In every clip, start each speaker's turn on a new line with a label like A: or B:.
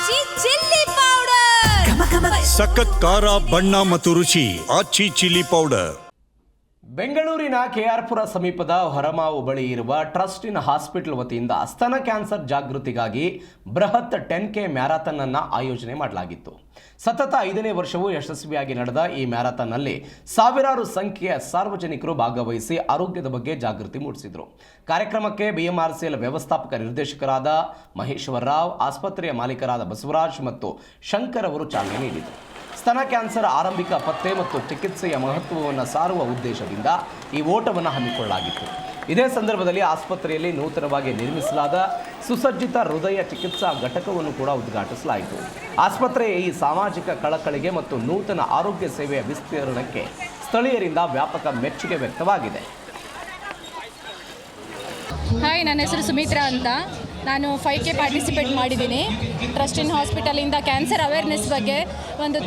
A: ಆಚಿ chilli powder
B: ಸಖತ್ ಖಾರ ಬಣ್ಣ ಮತ್ತು ರುಚಿ ಆಚಿ ಚಿಲ್ಲಿ ಪೌಡರ್.
C: ಬೆಂಗಳೂರಿನ ಕೆಆರ್ಪುರ ಸಮೀಪದ ಹೊರಮಾವು ಬಳಿ ಇರುವ ಟ್ರಸ್ಟ್ ಇನ್ ಹಾಸ್ಪಿಟಲ್ ವತಿಯಿಂದ ಸ್ತನ ಕ್ಯಾನ್ಸರ್ ಜಾಗೃತಿಗಾಗಿ ಬೃಹತ್ 10K ಮ್ಯಾರಥಾನ್ ಅನ್ನು ಆಯೋಜನೆ ಮಾಡಲಾಗಿತ್ತು. ಸತತ 5ನೇ ವರ್ಷವೂ ಯಶಸ್ವಿಯಾಗಿ ನಡೆದ ಈ ಮ್ಯಾರಥಾನ್ನಲ್ಲಿ ಸಾವಿರಾರು ಸಂಖ್ಯೆಯ ಸಾರ್ವಜನಿಕರು ಭಾಗವಹಿಸಿ ಆರೋಗ್ಯದ ಬಗ್ಗೆ ಜಾಗೃತಿ ಮೂಡಿಸಿದರು. ಕಾರ್ಯಕ್ರಮಕ್ಕೆ BMRCL ವ್ಯವಸ್ಥಾಪಕ ನಿರ್ದೇಶಕರಾದ ಮಹೇಶ್ವರ ರಾವ್, ಆಸ್ಪತ್ರೆಯ ಮಾಲೀಕರಾದ ಬಸವರಾಜ್ ಮತ್ತು ಶಂಕರ್ ಅವರು ಚಾಲನೆ ನೀಡಿದರು. ಸ್ತನ ಕ್ಯಾನ್ಸರ್ ಆರಂಭಿಕ ಪತ್ತೆ ಮತ್ತು ಚಿಕಿತ್ಸೆಯ ಮಹತ್ವವನ್ನು ಸಾರುವ ಉದ್ದೇಶದಿಂದ ಈ ಓಟವನ್ನು ಹಮ್ಮಿಕೊಳ್ಳಲಾಗಿತ್ತು. ಇದೇ ಸಂದರ್ಭದಲ್ಲಿ ಆಸ್ಪತ್ರೆಯಲ್ಲಿ ನೂತನವಾಗಿ ನಿರ್ಮಿಸಲಾದ ಸುಸಜ್ಜಿತ ಹೃದಯ ಚಿಕಿತ್ಸಾ ಘಟಕವನ್ನು ಕೂಡ ಉದ್ಘಾಟಿಸಲಾಯಿತು. ಆಸ್ಪತ್ರೆಯ ಈ ಸಾಮಾಜಿಕ ಕಳಕಳಿಗೆ ಮತ್ತು ನೂತನ ಆರೋಗ್ಯ ಸೇವೆಯ ವಿಸ್ತರಣೆಗೆ ಸ್ಥಳೀಯರಿಂದ ವ್ಯಾಪಕ ಮೆಚ್ಚುಗೆ ವ್ಯಕ್ತವಾಗಿದೆ.
D: ಹಾಯ್, ನನ್ನ ಹೆಸರು ಸುಮಿತ್ರಾ ಅಂತ. ನಾನು 5K ಪಾರ್ಟಿಸಿಪೇಟ್ ಮಾಡಿದ್ದೀನಿ. ಟ್ರಸ್ಟ್ ಇನ್ ಹಾಸ್ಪಿಟಲಿಂದ ಕ್ಯಾನ್ಸರ್ ಅವೇರ್ನೆಸ್ ಬಗ್ಗೆ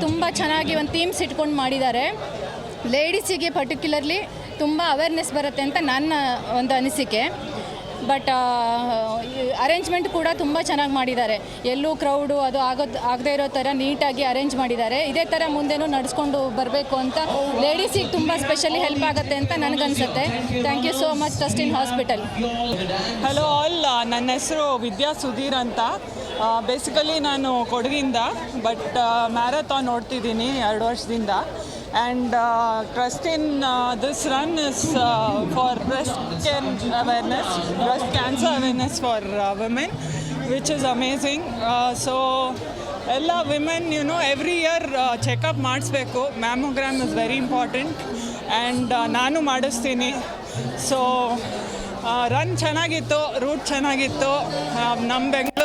D: ತುಂಬ ಚೆನ್ನಾಗಿ ಒಂದು ಥೀಮ್ಸ್ ಇಟ್ಕೊಂಡು ಮಾಡಿದ್ದಾರೆ. ಲೇಡೀಸಿಗೆ ಪರ್ಟಿಕ್ಯುಲರ್ಲಿ ತುಂಬ ಅವೇರ್ನೆಸ್ ಬರುತ್ತೆ ಅಂತ ನನ್ನ ಒಂದು ಅನಿಸಿಕೆ. ಬಟ್ ಅರೇಂಜ್ಮೆಂಟ್ ಕೂಡ ತುಂಬ ಚೆನ್ನಾಗಿ ಮಾಡಿದ್ದಾರೆ. ಎಲ್ಲೂ ಕ್ರೌಡು ಅದು ಆಗದೇ ಇರೋ ಥರ ನೀಟಾಗಿ ಅರೇಂಜ್ ಮಾಡಿದ್ದಾರೆ. ಇದೇ ಥರ ಮುಂದೆನೂ ನಡೆಸ್ಕೊಂಡು ಬರಬೇಕು ಅಂತ ಲೇಡೀಸಿಗೆ ತುಂಬ ಸ್ಪೆಷಲಿ ಹೆಲ್ಪ್ ಆಗುತ್ತೆ ಅಂತ ನನಗನ್ಸುತ್ತೆ. Thank you so much trust in hospital.
E: Hello all, ನನ್ನ ಹೆಸರು ವಿದ್ಯಾ ಸುಧೀರ್ ಅಂತ. ಬೇಸಿಕಲಿ ನಾನು ಕೊಡಗಿಂದ, ಬಟ್ ಮ್ಯಾರಥಾನ್ ನೋಡ್ತಿದ್ದೀನಿ 2 ವರ್ಷದಿಂದ. And trust in this run is for breast cancer awareness for women, which is amazing. So ಎಲ್ಲ women, every year ಚೆಕಪ್ ಮಾಡಿಸ್ಬೇಕು. Mammogram is very important and ನಾನು ಮಾಡಿಸ್ತೀನಿ. So run ಚೆನ್ನಾಗಿತ್ತು, ರೂಟ್ ಚೆನ್ನಾಗಿತ್ತು. ನಮ್ಮ ಬೆಂಗಳೂರು